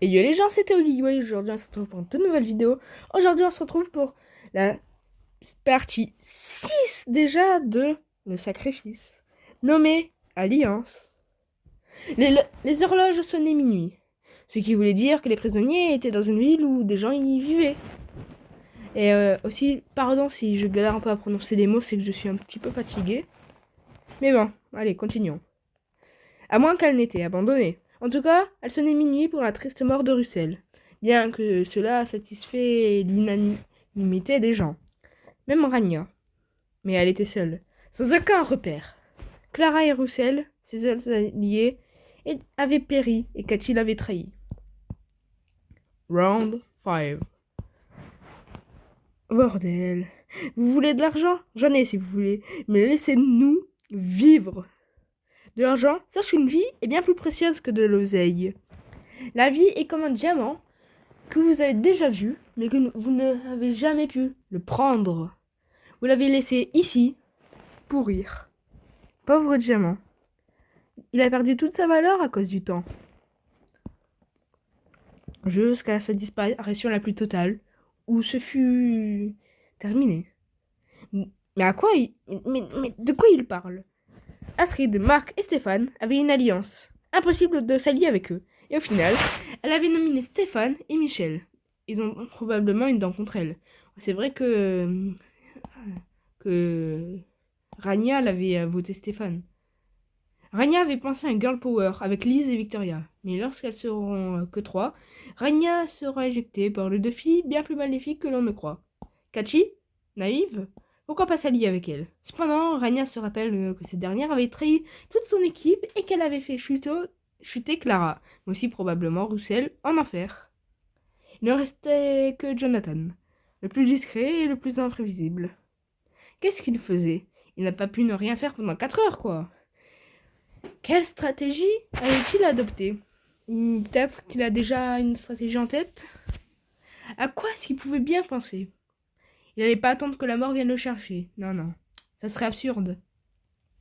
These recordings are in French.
Et yo les gens, c'était Ogiway. Aujourd'hui, on se retrouve pour une toute nouvelle vidéo. Aujourd'hui, on se retrouve pour la partie 6 déjà de le sacrifice, nommé Alliance. Les horloges sonnaient minuit, ce qui voulait dire que les prisonniers étaient dans une ville où des gens y vivaient. Et aussi, pardon si je galère un peu à prononcer les mots, c'est que je suis un petit peu fatiguée. Mais bon, allez, continuons. À moins qu'elle n'était abandonnée. En tout cas, elle sonnait minuit pour la triste mort de Russell, bien que cela satisfait l'unanimité des gens, même Rania. Mais elle était seule, sans aucun repère. Clara et Russell, ses seuls alliés, avaient péri et Cathy l'avait trahi. Round 5. Bordel. Vous voulez de l'argent? J'en ai si vous voulez, mais laissez-nous vivre. De l'argent, sache qu'une vie est bien plus précieuse que de l'oseille. La vie est comme un diamant que vous avez déjà vu, mais que vous n'avez jamais pu le prendre. Vous l'avez laissé ici, pourrir. Pauvre diamant. Il a perdu toute sa valeur à cause du temps. Jusqu'à sa disparition la plus totale, où ce fut terminé. Mais à quoi mais de quoi il parle? Astrid, Marc et Stéphane avaient une alliance. Impossible de s'allier avec eux. Et au final, elle avait nominé Stéphane et Michel. Ils ont probablement une dent contre elle. C'est vrai que Rania l'avait voté Stéphane. Rania avait pensé à un girl power avec Liz et Victoria. Mais lorsqu'elles seront que 3, Rania sera éjectée par les 2 filles bien plus maléfiques que l'on ne croit. Cathy, naïve, pourquoi pas s'allier avec elle? Cependant, Rania se rappelle que cette dernière avait trahi toute son équipe et qu'elle avait fait chuter Clara, mais aussi probablement Russell, en enfer. Il ne restait que Jonathan, le plus discret et le plus imprévisible. Qu'est-ce qu'il faisait? Il n'a pas pu ne rien faire pendant 4 heures, quoi. Quelle stratégie avait-il adoptée? Peut-être qu'il a déjà une stratégie en tête? À quoi est-ce qu'il pouvait bien penser? Il n'allait pas attendre que la mort vienne le chercher. Non, non. Ça serait absurde.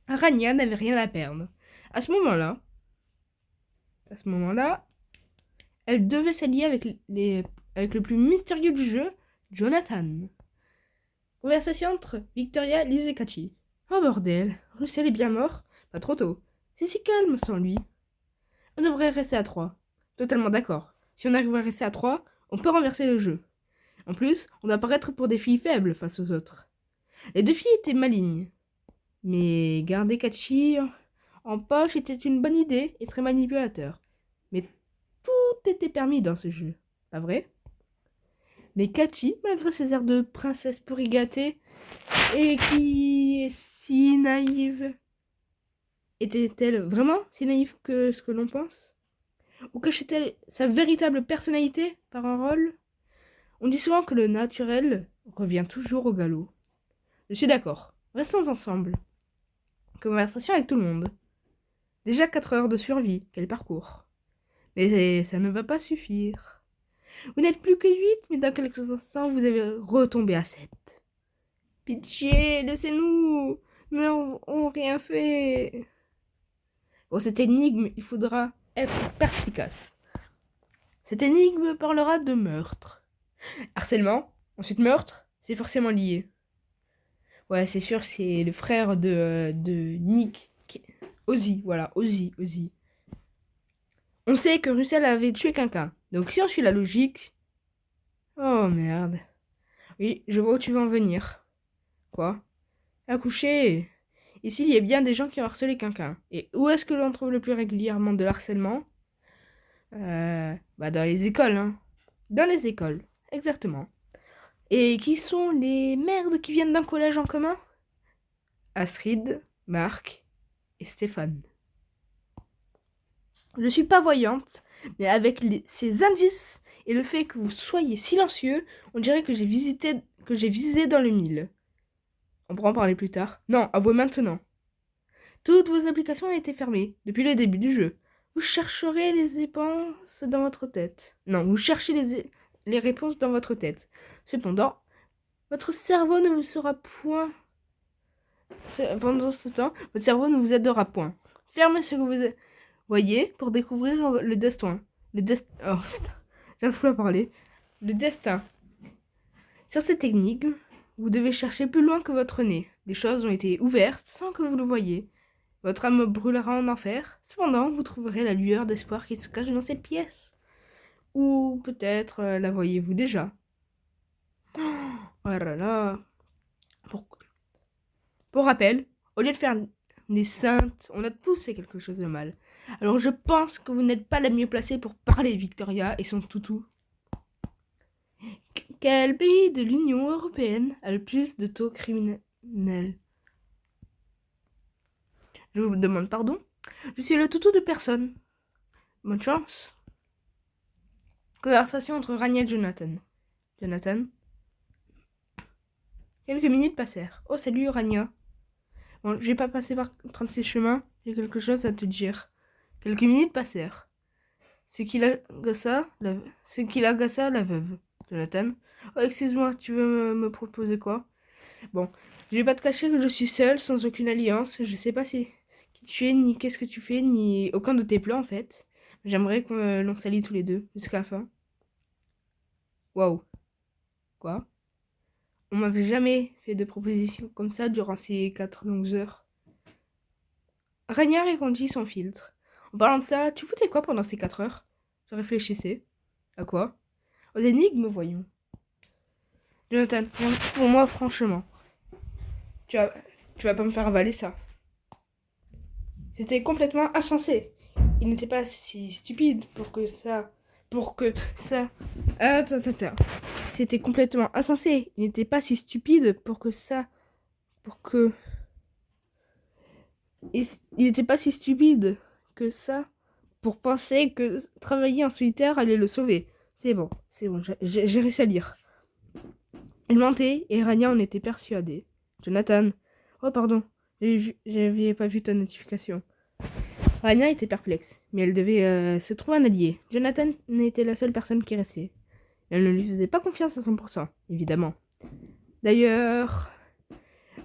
Rania n'avait rien à perdre. À ce moment-là, elle devait s'allier avec le plus mystérieux du jeu, Jonathan. Conversation entre Victoria, Liz et Cathy. Oh bordel, Russell est bien mort? Pas trop tôt. C'est si calme sans lui. On devrait rester à 3. Totalement d'accord. Si on arrive à rester à 3, on peut renverser le jeu. En plus, on doit paraître pour des filles faibles face aux autres. Les 2 filles étaient malignes. Mais garder Cathy en poche était une bonne idée et très manipulateur. Mais tout était permis dans ce jeu, pas vrai? Mais Cathy, malgré ses airs de princesse pourri gâtée, et qui est si naïve, était-elle vraiment si naïve que ce que l'on pense? Ou cachait-elle sa véritable personnalité par un rôle? On dit souvent que le naturel revient toujours au galop. Je suis d'accord. Restons ensemble. Conversation avec tout le monde. Déjà 4 heures de survie, quel parcours. Mais ça ne va pas suffire. Vous n'êtes plus que 8, mais dans quelques instants, vous allez retomber à 7. Pitié, laissez-nous. Nous n'avons rien fait. Pour cette énigme, il faudra être perspicace. Cette énigme parlera de meurtre. Harcèlement, ensuite meurtre, c'est forcément lié. Ouais, c'est sûr, c'est le frère de Nick. Ozzy, voilà, Ozzy. On sait que Russell avait tué quelqu'un. Donc si on suit la logique... Oh merde. Oui, je vois où tu veux en venir. Quoi? Accoucher. Ici, il y a bien des gens qui ont harcelé quelqu'un. Et où est-ce que l'on trouve le plus régulièrement de l'harcèlement? Dans les écoles, hein. Dans les écoles, exactement. Et qui sont les merdes qui viennent d'un collège en commun? Astrid, Marc et Stéphane. Je suis pas voyante, mais avec ces indices et le fait que vous soyez silencieux, on dirait que j'ai visé dans le mille. On pourra en parler plus tard. Non, avouez maintenant. Toutes vos applications ont été fermées depuis le début du jeu. Vous chercherez les réponses dans votre tête. Non, vous cherchez les réponses dans votre tête. Cependant, votre cerveau ne vous sera point... Pendant ce temps, votre cerveau ne vous aidera point. Fermez ce que vous voyez pour découvrir le destin. Le destin... Oh putain, j'arrive plus à parler. Le destin. Sur cette énigme, vous devez chercher plus loin que votre nez. Des choses ont été ouvertes sans que vous le voyiez. Votre âme brûlera en enfer. Cependant, vous trouverez la lueur d'espoir qui se cache dans cette pièce. Ou peut-être la voyez-vous déjà. Oh là là. Pour rappel, au lieu de faire des saintes, on a tous fait quelque chose de mal. Alors je pense que vous n'êtes pas la mieux placée pour parler, Victoria et son toutou. Quel pays de l'Union européenne a le plus de taux criminels? Je vous demande pardon. Je suis le toutou de personne. Bonne chance. Conversation entre Rania et Jonathan. Jonathan. Quelques minutes passèrent. Oh, salut Rania. Bon, je vais pas passer par 36 chemins. J'ai quelque chose à te dire. Quelques minutes passèrent. Ce qui l'agaça, la veuve. Jonathan. Oh, excuse-moi, tu veux me proposer quoi? Bon, je vais pas te cacher que je suis seule, sans aucune alliance. Je sais pas qui tu es, ni qu'est-ce que tu fais, ni aucun de tes plans en fait. J'aimerais qu'on s'allie tous les deux, jusqu'à la fin. Waouh. Quoi? On m'avait jamais fait de proposition comme ça durant ces 4 longues heures. Rania répondit sans filtre. En parlant de ça, tu foutais quoi pendant ces 4 heures? Je réfléchissais. À quoi? Aux énigmes, voyons. Jonathan, pour moi, franchement. Tu vas pas me faire avaler ça. C'était complètement insensé. Il n'était pas si stupide pour que ça... Attends. C'était complètement insensé. Il n'était pas si stupide pour que ça... Il n'était pas si stupide que ça pour penser que travailler en solitaire allait le sauver. C'est bon, j'ai réussi à lire. Il mentait et Rania en était persuadée. Jonathan. Oh pardon, j'avais pas vu ta notification. Rania était perplexe, mais elle devait se trouver un allié. Jonathan n'était la seule personne qui restait. Elle ne lui faisait pas confiance à 100%, évidemment. D'ailleurs,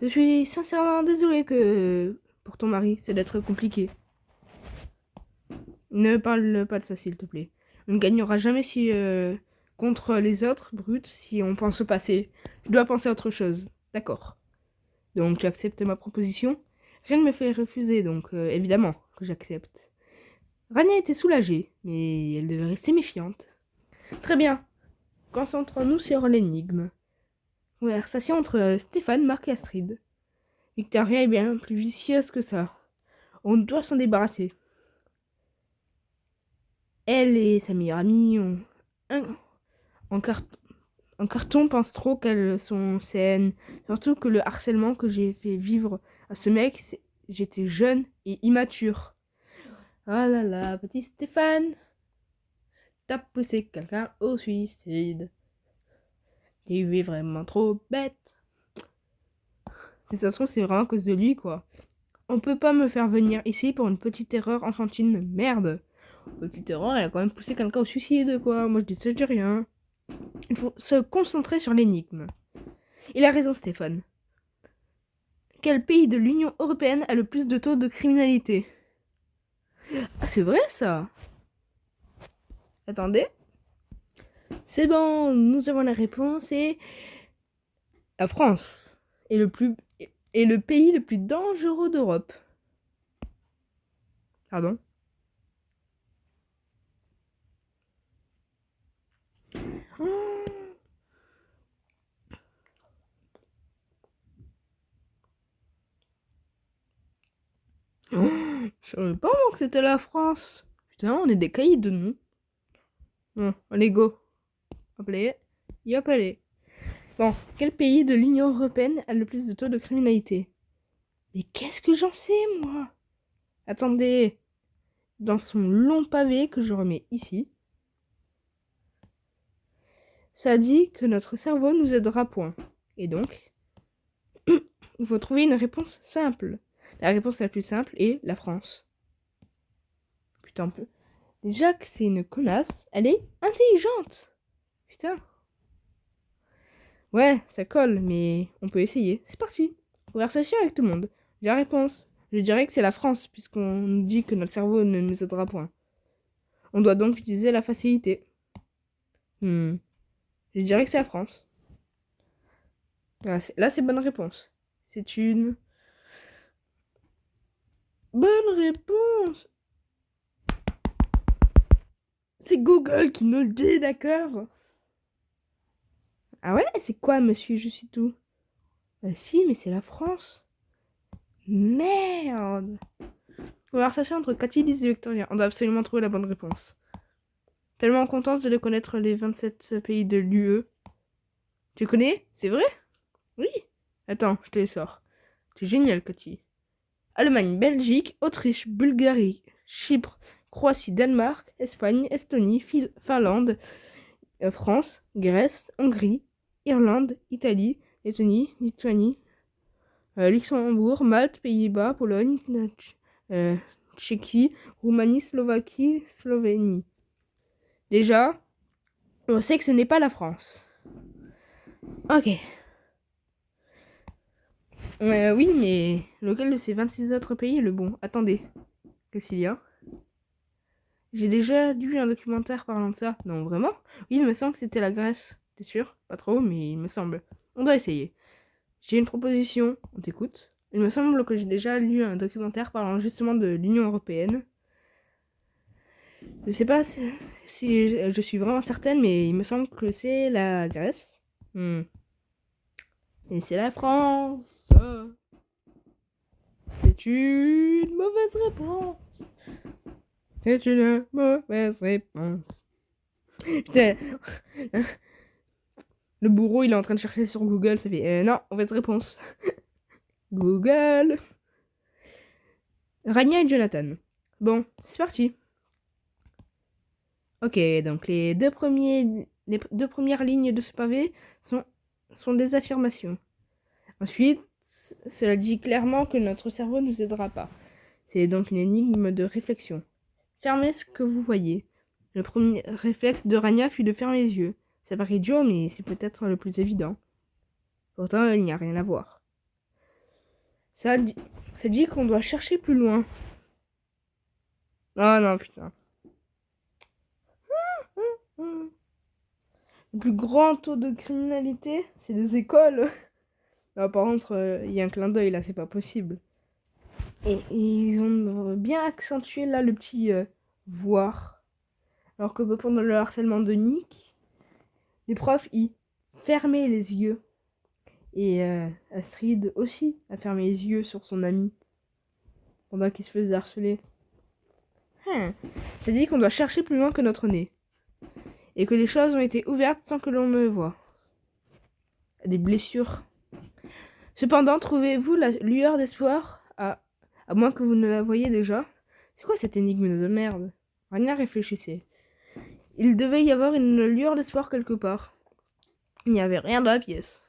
je suis sincèrement désolée pour ton mari, c'est d'être compliqué. Ne parle pas de ça, s'il te plaît. On ne gagnera jamais contre les autres brutes si on pense au passé. Je dois penser à autre chose. D'accord. Donc, tu acceptes ma proposition? Rien ne me fait refuser, donc évidemment que j'accepte. Rania était soulagée, mais elle devait rester méfiante. Très bien. Concentrons-nous sur l'énigme. Conversation entre Stéphane, Marc et Astrid. Victoria est bien plus vicieuse que ça. On doit s'en débarrasser. Elle et sa meilleure amie ont en carton pensent trop qu'elles sont saines. Surtout que le harcèlement que j'ai fait vivre à ce mec, j'étais jeune et immature. Ah là là, petit Stéphane, t'as poussé quelqu'un au suicide. Tu es vraiment trop bête. Si ça se trouve, c'est vraiment à cause de lui, quoi. On peut pas me faire venir ici pour une petite erreur enfantine. Merde. Petite erreur, elle a quand même poussé quelqu'un au suicide, quoi. Moi, je dis rien. Il faut se concentrer sur l'énigme. Il a raison, Stéphane. Quel pays de l'Union européenne a le plus de taux de criminalité? Ah, c'est vrai, ça. Attendez. C'est bon, nous avons la réponse et... La France est le pays le plus dangereux d'Europe. Pardon. Je savais pas moi que c'était la France. Putain, on est des caïds de nous. Bon, allez go. Hop allez. Bon, quel pays de l'Union européenne a le plus de taux de criminalité? Mais qu'est-ce que j'en sais, moi? Attendez. Dans son long pavé que je remets ici, ça dit que notre cerveau nous aidera point. Et donc, il faut trouver une réponse simple. La réponse la plus simple est la France. Putain, déjà que c'est une connasse, elle est intelligente. Putain. Ouais, ça colle, mais on peut essayer. C'est parti. Conversation avec tout le monde. J'ai la réponse. Je dirais que c'est la France, puisqu'on nous dit que notre cerveau ne nous aidera point. On doit donc utiliser la facilité. Je dirais que c'est la France. Là, c'est bonne réponse. C'est une bonne réponse. C'est Google qui nous le dit, d'accord? Ah ouais? C'est quoi, monsieur, je suis tout? Si, mais c'est la France. Merde. Conversation entre Cathy, Lise et Victoria. On doit absolument trouver la bonne réponse. Tellement contente de connaître les 27 pays de l'UE. Tu connais? C'est vrai? Oui. Attends, je te les sors. C'est génial, Cathy. Allemagne, Belgique, Autriche, Bulgarie, Chypre, Croatie, Danemark, Espagne, Estonie, Finlande, France, Grèce, Hongrie, Irlande, Italie, Lettonie, Lituanie, Luxembourg, Malte, Pays-Bas, Pologne, Tchéquie, Roumanie, Slovaquie, Slovénie. Déjà, on sait que ce n'est pas la France. Ok. Oui, mais lequel de ces 26 autres pays est le bon? Attendez. Qu'est-ce qu'il y a? J'ai déjà lu un documentaire parlant de ça. Non, vraiment? Oui, il me semble que c'était la Grèce. T'es sûr? Pas trop, mais il me semble. On doit essayer. J'ai une proposition. On t'écoute. Il me semble que j'ai déjà lu un documentaire parlant justement de l'Union européenne. Je sais pas si je suis vraiment certaine, mais il me semble que c'est la Grèce. Et c'est la France. C'est une mauvaise réponse. C'est une mauvaise réponse. Putain. Le bourreau, il est en train de chercher sur Google. Ça fait non, mauvaise réponse. Google. Rania et Jonathan. Bon, c'est parti. Ok, donc les deux premières lignes de ce pavé sont des affirmations. Ensuite, cela dit clairement que notre cerveau ne nous aidera pas. C'est donc une énigme de réflexion. Fermez ce que vous voyez. Le premier réflexe de Rania fut de fermer les yeux. Ça paraît idiot, mais c'est peut-être le plus évident. Pourtant, il n'y a rien à voir. Ça dit qu'on doit chercher plus loin. Oh non, putain. Le plus grand taux de criminalité, c'est les écoles. Non, par contre, il y a un clin d'œil là, c'est pas possible. Et ils ont bien accentué là le petit voir. Alors que pendant le harcèlement de Nick, les profs y fermaient les yeux. Et Astrid aussi a fermé les yeux sur son ami pendant qu'il se faisait harceler. C'est dit qu'on doit chercher plus loin que notre nez. Et que les choses ont été ouvertes sans que l'on ne le voie. Des blessures. Cependant, trouvez-vous la lueur d'espoir à moins que vous ne la voyiez déjà? C'est quoi cette énigme de merde? Rania réfléchissait. Il devait y avoir une lueur d'espoir quelque part. Il n'y avait rien dans la pièce.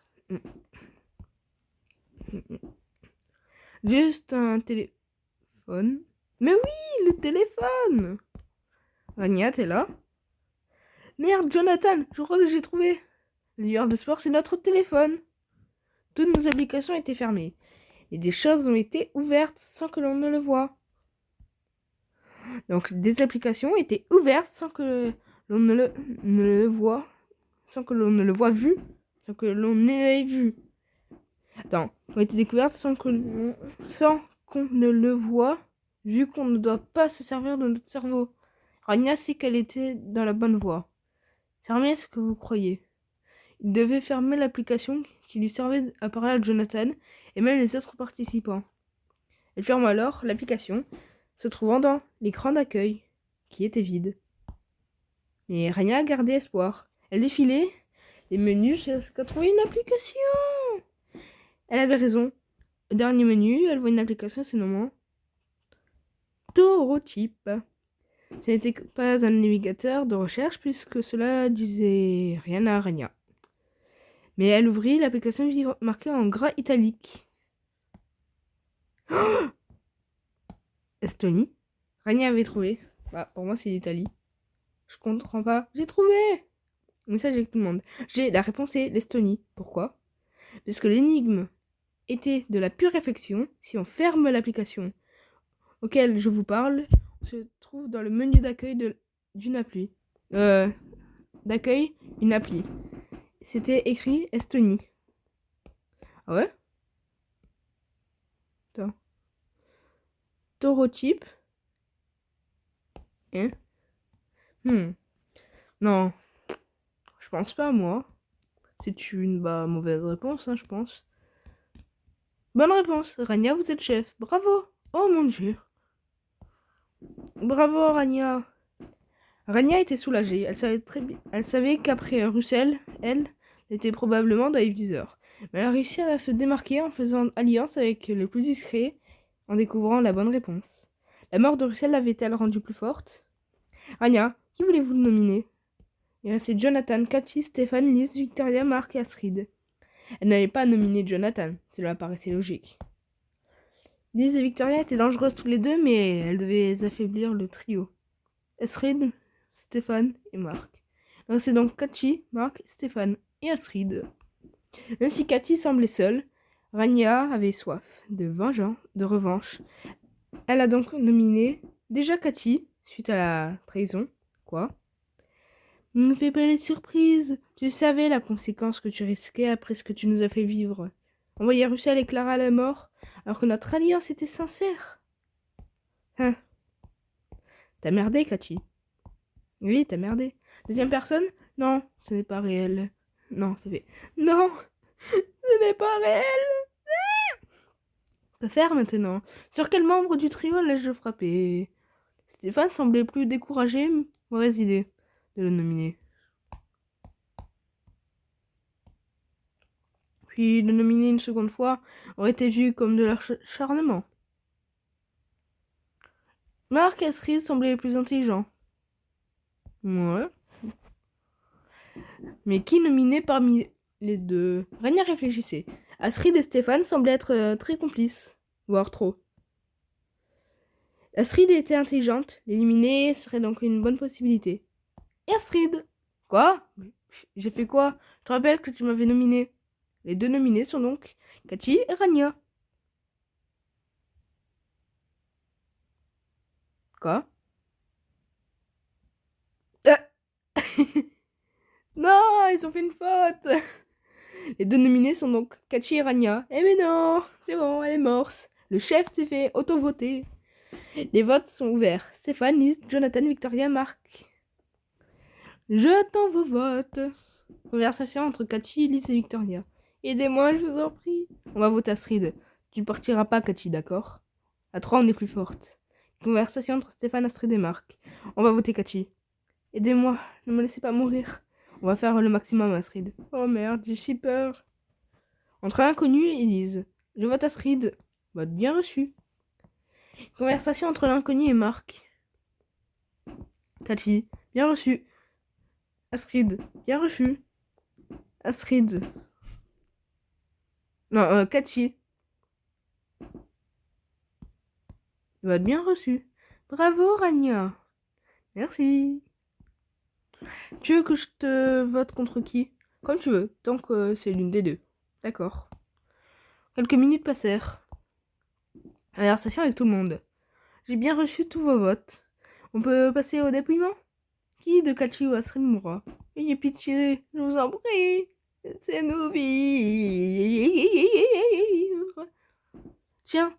Juste un téléphone. Mais oui, le téléphone! Rania, t'es là? Merde, Jonathan, je crois que j'ai trouvé. La lueur d'espoir, c'est notre téléphone. Toutes nos applications étaient fermées. Et des choses ont été ouvertes sans que l'on ne le voie. Donc, des applications étaient ouvertes sans que l'on ne le voie. Sans que l'on ne le voie vu. Sans que l'on n'ait vu. Attends, ont été découvertes sans qu'on ne le voie, vu qu'on ne doit pas se servir de notre cerveau. Rania sait qu'elle était dans la bonne voie. Fermez ce que vous croyez. Il devait fermer l'application qui lui servait à parler à Jonathan et même les autres participants. Elle ferme alors l'application, se trouvant dans l'écran d'accueil, qui était vide. Mais Rania gardait espoir. Elle défilait les menus jusqu'à trouver une application. Elle avait raison. Au dernier menu, elle voit une application se nommant Torochip. Ce n'était pas un navigateur de recherche puisque cela disait rien à Rania. Mais elle ouvrit l'application marquée en gras italique. Oh, Estonie. Rania avait trouvé. Bah, pour moi, c'est l'Italie. Je comprends pas. J'ai trouvé. Message avec tout le monde. La réponse est l'Estonie. Pourquoi? Parce que l'énigme était de la pure réflexion. Si on ferme l'application auquel je vous parle, on se trouve dans le menu d'accueil du d'une appli. D'accueil, une appli. C'était écrit Estonie. Ah ouais? Attends. Taurotype. Hein? Non. Je pense pas, moi. C'est une mauvaise réponse, hein, je pense. Bonne réponse. Rania, vous êtes chef. Bravo. Oh mon dieu. Bravo, Rania. Rania était soulagée. Elle savait qu'après Russell, elle était probablement dans les viseurs. Mais elle a réussi à se démarquer en faisant alliance avec le plus discret, en découvrant la bonne réponse. La mort de Russell l'avait-elle rendue plus forte? Rania, qui voulez-vous nominer? Il restait Jonathan, Cathy, Stéphane, Liz, Victoria, Mark et Astrid. Elle n'allait pas nominer Jonathan, cela paraissait logique. Liz et Victoria étaient dangereuses tous les deux, mais elles devaient affaiblir le trio. Astrid, Stéphane et Mark. Il restait donc Cathy, Mark, Stéphane et Astrid. Même si Cathy semblait seule, Rania avait soif de revanche. Elle a donc nominé déjà Cathy, suite à la trahison. Quoi? Ne me fais pas les surprises. Tu savais la conséquence que tu risquais après ce que tu nous as fait vivre. Envoyer Russell et Clara à la mort, alors que notre alliance était sincère. Hein? T'as merdé, Cathy. Oui, t'as merdé. Deuxième personne? Non, ce n'est pas réel. Non, ça fait... Non, ce n'est pas réel. Que faire maintenant? Sur quel membre du trio l'ai-je frappé? Stéphane semblait plus découragé. Mauvaise idée de le nominer. Puis le nominer une seconde fois aurait été vu comme de l'acharnement. Mark et Astrid semblaient plus intelligents. Ouais. Mais qui nominer parmi les deux? Rania réfléchissait. Astrid et Stéphane semblaient être très complices, voire trop. Astrid était intelligente, l'éliminer serait donc une bonne possibilité. Et Astrid? Quoi? J'ai fait quoi? Je te rappelle que tu m'avais nominé. Les deux nominés sont donc Cathy et Rania. Quoi? Non, ils ont fait une faute. Les deux nominés sont donc Cathy et Rania. Eh mais non, c'est bon, elle est morte. Le chef s'est fait auto-voter. Les votes sont ouverts. Stéphane, Liz, Jonathan, Victoria, Marc. J'attends vos votes. Conversation entre Cathy, Liz et Victoria. Aidez-moi, je vous en prie. On va voter Astrid. Tu ne partiras pas, Cathy, d'accord? À 3, on est plus forte. Conversation entre Stéphane, Astrid et Marc. On va voter Cathy. Aidez-moi, ne me laissez pas mourir. On va faire le maximum, Astrid. Oh merde, j'ai si peur. Entre l'inconnu et Lise. Je vote Astrid. Vote bien reçu. Conversation entre l'inconnu et Marc. Cathy. Bien reçu. Astrid. Bien reçu. Astrid. Non, Cathy. Vote bien reçu. Bravo, Rania. Merci. Tu veux que je te vote contre qui? Comme tu veux, tant que c'est l'une des deux. D'accord. Quelques minutes passèrent. Conversation avec tout le monde. J'ai bien reçu tous vos votes. On peut passer au dépouillement? Qui de Cathy ou Astrid mourra? Ayez pitié, je vous en prie. Laissez-nous vivre. Tiens,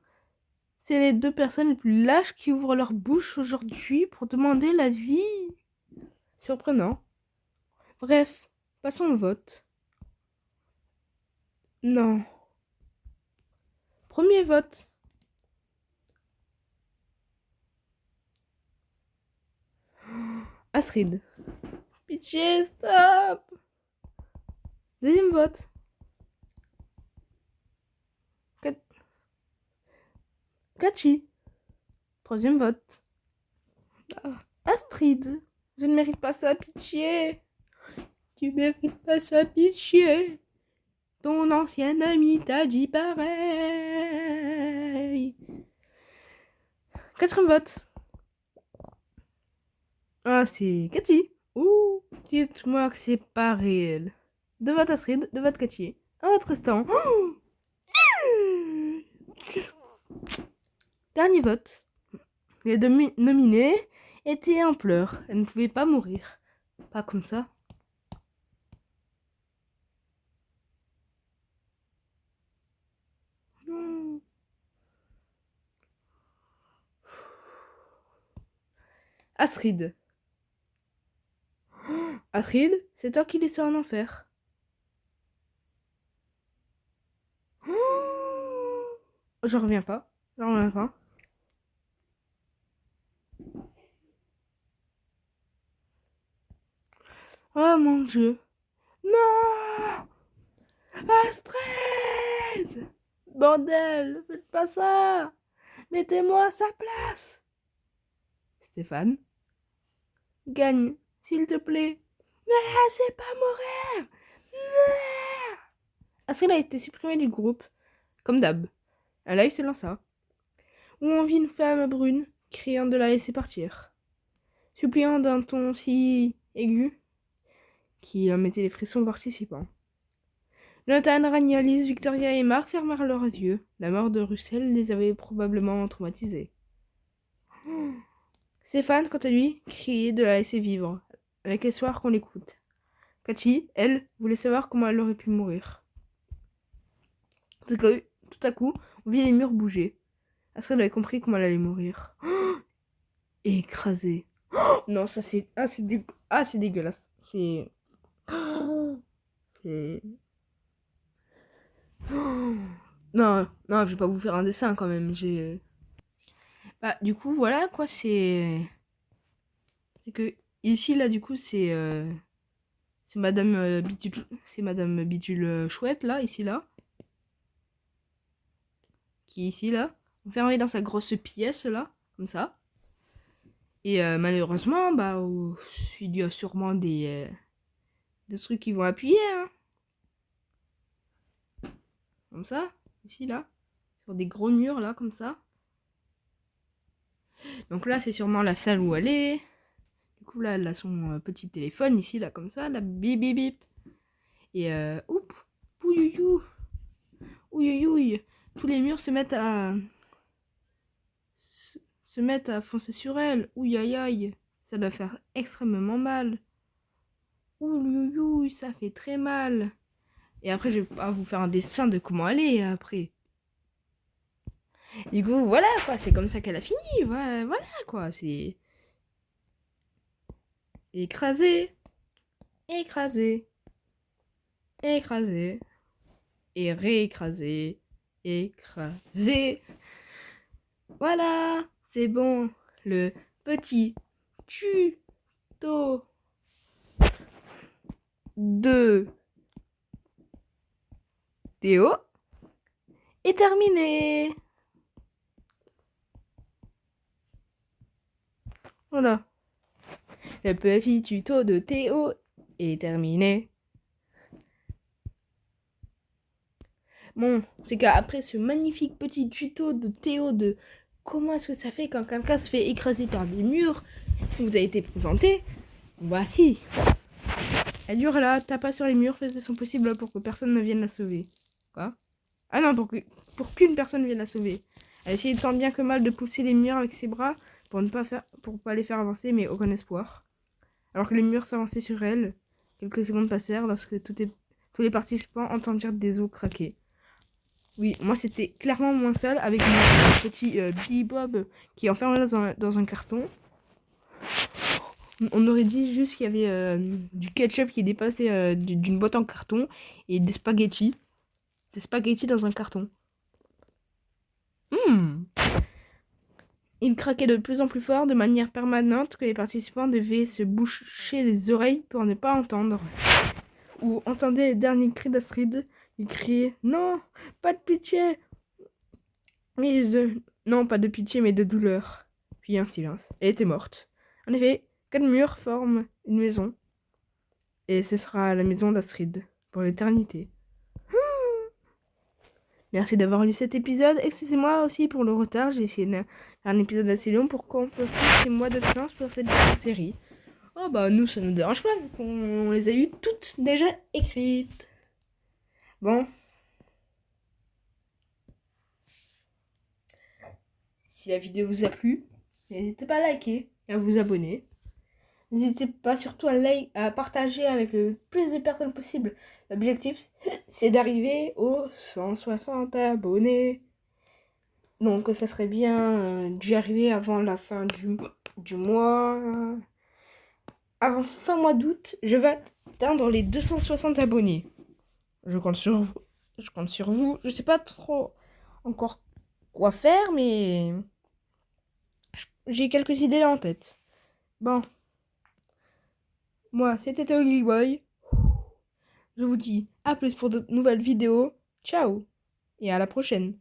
c'est les deux personnes les plus lâches qui ouvrent leur bouche aujourd'hui pour demander la vie. Surprenant. Bref, passons au vote. Non. Premier vote. Astrid. Pitié, stop. Deuxième vote. Cathy. Troisième vote. Astrid. Je ne mérite pas ça, pitié. Tu mérites pas ça, pitié. Ton ancien ami t'a dit pareil. Quatrième vote. Ah, c'est Cathy. Ouh, dites-moi que c'est pas réel. Deux votes Astrid, deux votes Cathy. Un vote restant. Oh dernier vote. Les deux nominés était en pleurs. Elle ne pouvait pas mourir. Pas comme ça. Astrid. Astrid, c'est toi qui descends en enfer. J'en reviens pas. J'en reviens pas. Oh mon Dieu. Non! Astrid! Bordel, faites pas ça! Mettez-moi à sa place! Stéphane, gagne, s'il te plaît. Ne laissez pas mourir! Non! Astrid a été supprimée du groupe, comme d'hab. Un live se lança, où on vit une femme brune criant de la laisser partir, suppliant d'un ton si aigu qu'il en mettait les frissons aux participants. Jonathan, Rania, Lise, Victoria et Marc fermèrent leurs yeux. La mort de Russell les avait probablement traumatisés. Stéphane, quant à lui, criait de la laisser vivre, avec espoir qu'on l'écoute. Cathy, elle, voulait savoir comment elle aurait pu mourir. Tout à coup, on vit les murs bouger. Astrid avait compris comment elle allait mourir. Écrasée. Non, ça c'est... c'est dégueulasse. C'est... Non, je vais pas vous faire un dessin quand même. Bah, du coup, voilà quoi, c'est que ici, là, du coup, c'est Madame Bidule, Chouette, là, ici, là. Qui est ici, là. Enfermée dans sa grosse pièce, là, comme ça. Et malheureusement, bah, il y a sûrement des trucs qui vont appuyer, hein. Comme ça, ici, là. Sur des gros murs, là, comme ça. Donc là, c'est sûrement la salle où elle est. Du coup, là, elle a son petit téléphone, ici, là, comme ça, là, bip, bip, bip. Et oup, ouïouïou, ouïouïouï. Tous les murs se mettent à foncer sur elle. Ouïe aïe aïe, ça doit faire extrêmement mal. Ouïouïouï, ça fait très mal. Et après, je vais pas vous faire un dessin de comment elle est après. Du coup, voilà quoi, c'est comme ça qu'elle a fini. Voilà quoi, c'est écrasé, écrasé, écrasé, et réécrasé, écrasé. Voilà, c'est bon. Le petit tuto de Théo est terminé. Voilà. Le petit tuto de Théo est terminé. Bon, c'est qu'après ce magnifique petit tuto de Théo de comment est-ce que ça fait quand quelqu'un se fait écraser par des murs qui vous a été présenté, voici. Elle hurla, tapa sur les murs, faisait son possible pour que personne ne vienne la sauver. Quoi? Ah non, pour qu'une personne vienne la sauver. Elle essayait tant bien que mal de pousser les murs avec ses bras pour pas les faire avancer, mais aucun espoir. Alors que les murs s'avançaient sur elle, quelques secondes passèrent lorsque tous les participants entendirent des os craquer. Oui, moi c'était clairement moins seul avec mon petit Billy Bob qui est enfermé dans un carton. On aurait dit juste qu'il y avait du ketchup qui est dépassé d'une boîte en carton et des spaghettis. Des spaghettis dans un carton. Il craquait de plus en plus fort de manière permanente que les participants devaient se boucher les oreilles pour ne pas entendre. Ou entendait les derniers cris d'Astrid. Il criait « Non, pas de pitié !» Non, pas de pitié, mais de douleur. Puis un silence. Elle était morte. En effet, 4 murs forment une maison. Et ce sera la maison d'Astrid pour l'éternité. Merci d'avoir lu cet épisode. Excusez-moi aussi pour le retard. J'ai essayé de faire un épisode assez long pour compenser ces mois d'absence pour cette série. Oh bah nous, ça nous dérange pas vu qu'on les a eues toutes déjà écrites. Bon. Si la vidéo vous a plu, n'hésitez pas à liker et à vous abonner. N'hésitez pas surtout à partager avec le plus de personnes possible. L'objectif, c'est d'arriver aux 160 abonnés. Donc ça serait bien d'y arriver avant la fin du mois. Avant fin mois d'août, je vais atteindre les 260 abonnés. Je compte sur vous. Je compte sur vous. Je sais pas trop encore quoi faire, mais j'ai quelques idées en tête. Bon. Moi, c'était Ugly Boy. Je vous dis à plus pour de nouvelles vidéos. Ciao et à la prochaine.